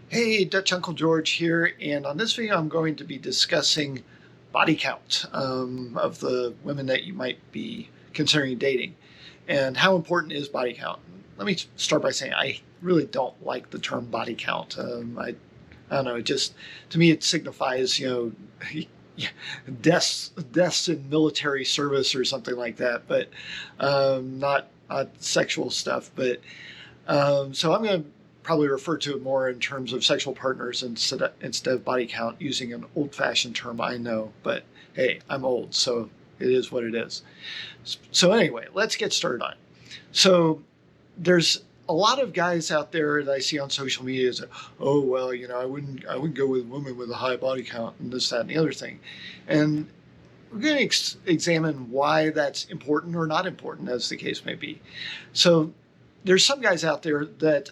Hey, Dutch Uncle George here, and on this video I'm going to be discussing body count of the women that you might be considering dating, and how important is body count. Let me start by saying I really don't like the term body count. I don't know, it just, to me it signifies, deaths in military service or something like that, but not sexual stuff. But so I'm going to probably refer to it more in terms of sexual partners instead of body count, using an old-fashioned term, I know, but hey, I'm old, so it is what it is. So anyway, let's get started on it. So there's a lot of guys out there that I see on social media that, oh well, I wouldn't go with a woman with a high body count and this, that, and the other thing, and we're going to examine why that's important or not important, as the case may be. So there's some guys out there that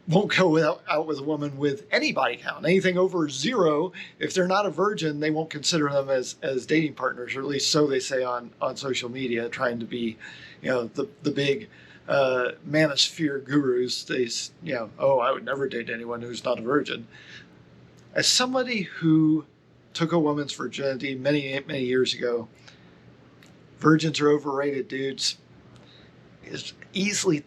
won't go out with a woman with any body count. Anything over 0, if they're not a virgin, they won't consider them as dating partners, or at least so they say on social media, trying to be, the big manosphere gurus. Oh, I would never date anyone who's not a virgin. As somebody who took a woman's virginity many, many years ago, virgins are overrated, dudes. It's easily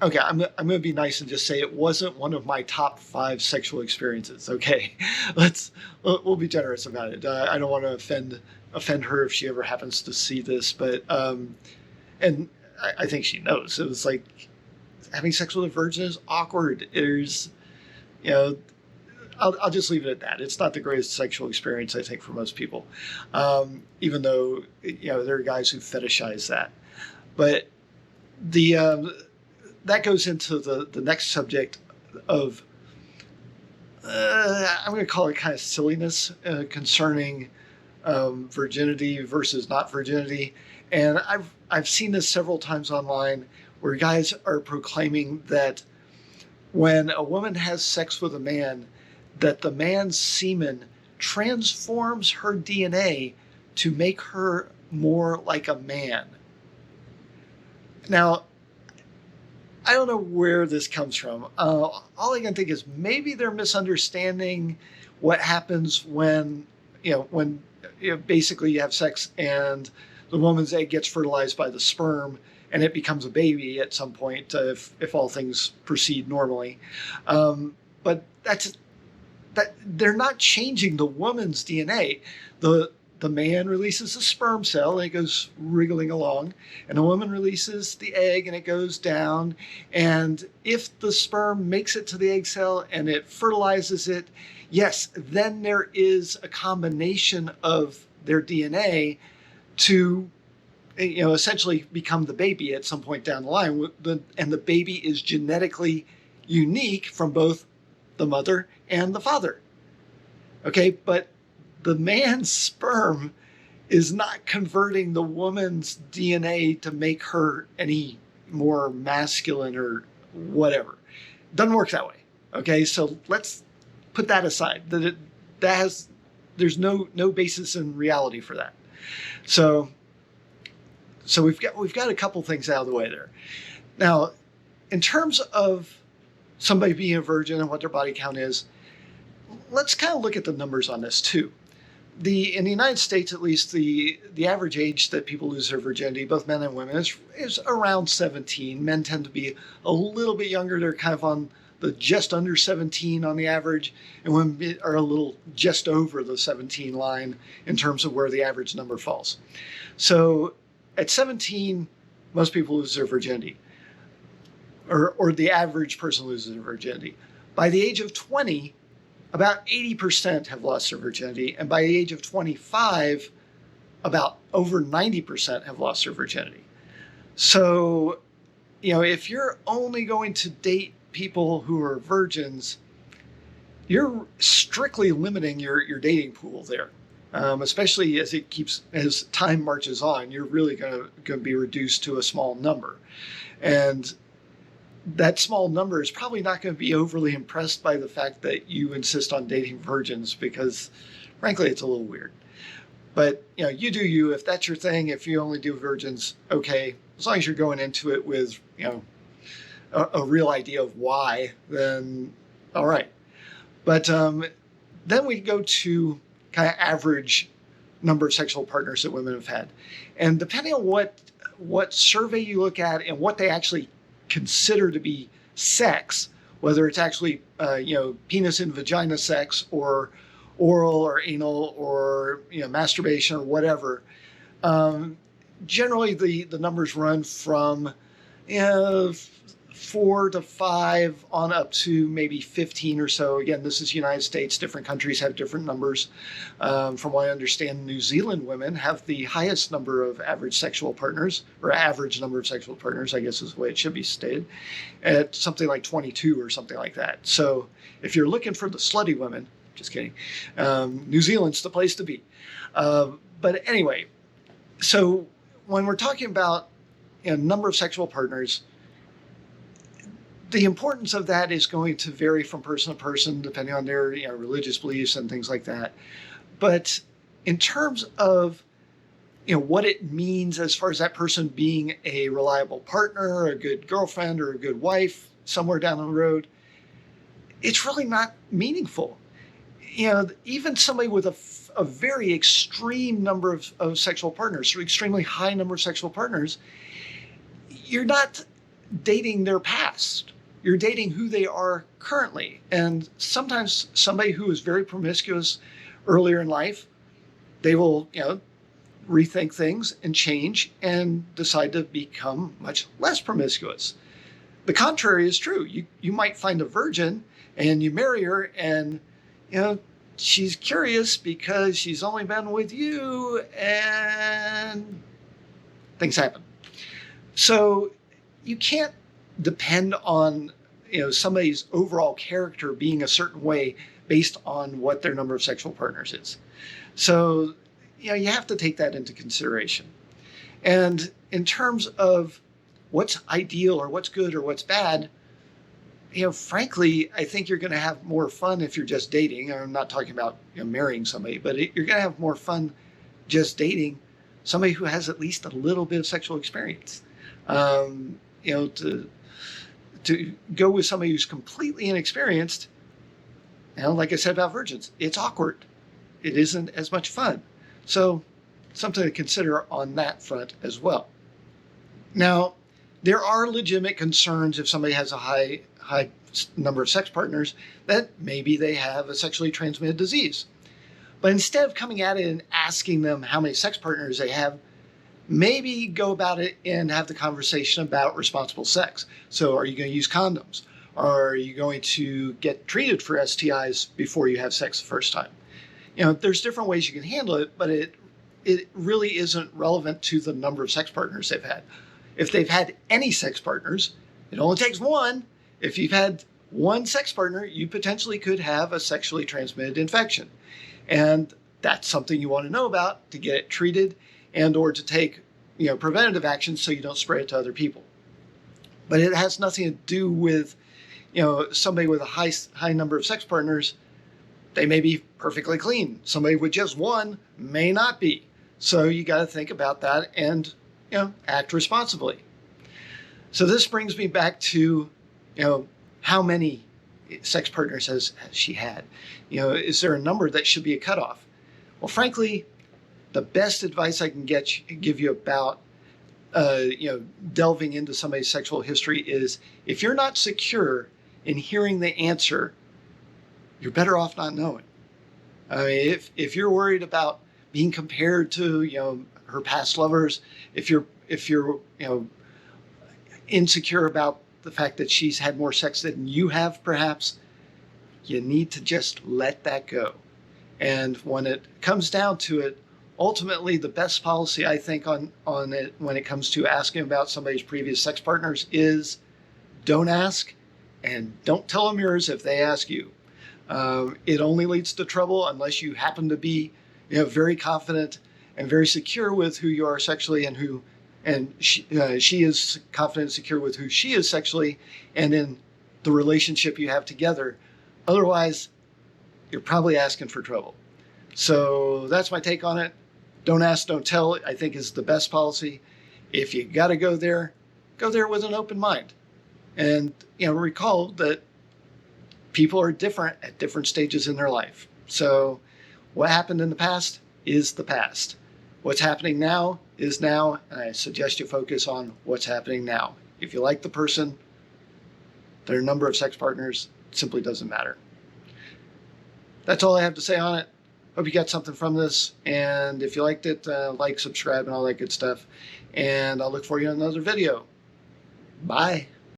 okay, I'm going to be nice and just say it wasn't one of my top 5 sexual experiences. Okay, we'll be generous about it. I don't want to offend her if she ever happens to see this, but and I think she knows. It was like having sex with a virgin is awkward. There's, I'll just leave it at that. It's not the greatest sexual experience, I think, for most people, even though there are guys who fetishize that. But that goes into the next subject of, I'm going to call it kind of silliness concerning virginity versus not virginity. And I've seen this several times online, where guys are proclaiming that when a woman has sex with a man, that the man's semen transforms her DNA to make her more like a man. Now, I don't know where this comes from. All I can think is maybe they're misunderstanding what happens when basically you have sex and the woman's egg gets fertilized by the sperm and it becomes a baby at some point, if all things proceed normally. But that they're not changing the woman's DNA. The man releases a sperm cell and it goes wriggling along, and the woman releases the egg and it goes down. And if the sperm makes it to the egg cell and it fertilizes it, yes, then there is a combination of their DNA to essentially become the baby at some point down the line. And the baby is genetically unique from both the mother and the father. Okay, but the man's sperm is not converting the woman's DNA to make her any more masculine or whatever. Doesn't work that way. Okay, so let's put that aside. There's no basis in reality for that. So we've got a couple things out of the way there. Now, in terms of somebody being a virgin and what their body count is, let's kind of look at the numbers on this too. In the United States, at least, the average age that people lose their virginity, both men and women, is around 17. Men tend to be a little bit younger. They're kind of on the just under 17 on the average, and women are a little just over the 17 line in terms of where the average number falls. So at 17, most people lose their virginity, or the average person loses their virginity. By the age of 20, about 80% have lost their virginity, and by the age of 25, about over 90% have lost their virginity. So, if you're only going to date people who are virgins, you're strictly limiting your dating pool there. Especially as time marches on, you're really going to be reduced to a small number. And that small number is probably not going to be overly impressed by the fact that you insist on dating virgins, because frankly, it's a little weird. But you do you. If that's your thing, if you only do virgins, okay. As long as you're going into it with a real idea of why, then All right. But then we go to kind of average number of sexual partners that women have had. And depending on what survey you look at and what they actually consider to be sex, whether it's actually penis and vagina sex or oral or anal or masturbation or whatever, generally the numbers run from 4 to 5 on up to maybe 15 or so. Again, this is United States. Different countries have different numbers. From what I understand, New Zealand women have the highest number of average sexual partners, or average number of sexual partners, I guess is the way it should be stated, at something like 22 or something like that. So if you're looking for the slutty women, just kidding, New Zealand's the place to be. But anyway, so when we're talking about number of sexual partners, the importance of that is going to vary from person to person, depending on their religious beliefs and things like that. But in terms of what it means as far as that person being a reliable partner, a good girlfriend, or a good wife somewhere down the road, it's really not meaningful. Even somebody with a very extreme number of sexual partners, so extremely high number of sexual partners, you're not dating their past. You're dating who they are currently. And sometimes somebody who is very promiscuous earlier in life, they will, rethink things and change and decide to become much less promiscuous. The contrary is true. You might find a virgin and you marry her and, she's curious because she's only been with you and things happen. So you can't depend on somebody's overall character being a certain way based on what their number of sexual partners is. So you have to take that into consideration. And in terms of what's ideal or what's good or what's bad, frankly, I think you're going to have more fun if you're just dating. I'm not talking about marrying somebody, but you're going to have more fun just dating somebody who has at least a little bit of sexual experience. To go with somebody who's completely inexperienced, like I said about virgins, it's awkward. It isn't as much fun. So something to consider on that front as well. Now, there are legitimate concerns if somebody has a high number of sex partners that maybe they have a sexually transmitted disease. But instead of coming at it and asking them how many sex partners they have, maybe go about it and have the conversation about responsible sex. So are you going to use condoms? Are you going to get treated for STIs before you have sex the first time? There's different ways you can handle it, but it really isn't relevant to the number of sex partners they've had. If they've had any sex partners, it only takes one. If you've had one sex partner, you potentially could have a sexually transmitted infection. And that's something you want to know about to get it treated and or to take preventative actions so you don't spread it to other people. But it has nothing to do with somebody with a high number of sex partners. They may be perfectly clean. Somebody with just one may not be. So you got to think about that and act responsibly. So this brings me back to how many sex partners has she had? Is there a number that should be a cutoff? Well, frankly, the best advice I can give you about delving into somebody's sexual history is if you're not secure in hearing the answer, you're better off not knowing. I mean, if you're worried about being compared to her past lovers, if you're insecure about the fact that she's had more sex than you have, perhaps, you need to just let that go. And when it comes down to it, ultimately, the best policy, I think, on it when it comes to asking about somebody's previous sex partners is don't ask and don't tell them yours if they ask you. It only leads to trouble unless you happen to be very confident and very secure with who you are sexually and she is confident and secure with who she is sexually and in the relationship you have together. Otherwise, you're probably asking for trouble. So that's my take on it. Don't ask, don't tell, I think is the best policy. If you got to go there with an open mind. And recall that people are different at different stages in their life. So what happened in the past is the past. What's happening now is now, and I suggest you focus on what's happening now. If you like the person, their number of sex partners simply doesn't matter. That's all I have to say on it. Hope you got something from this. And if you liked it, like, subscribe, and all that good stuff. And I'll look for you in another video. Bye.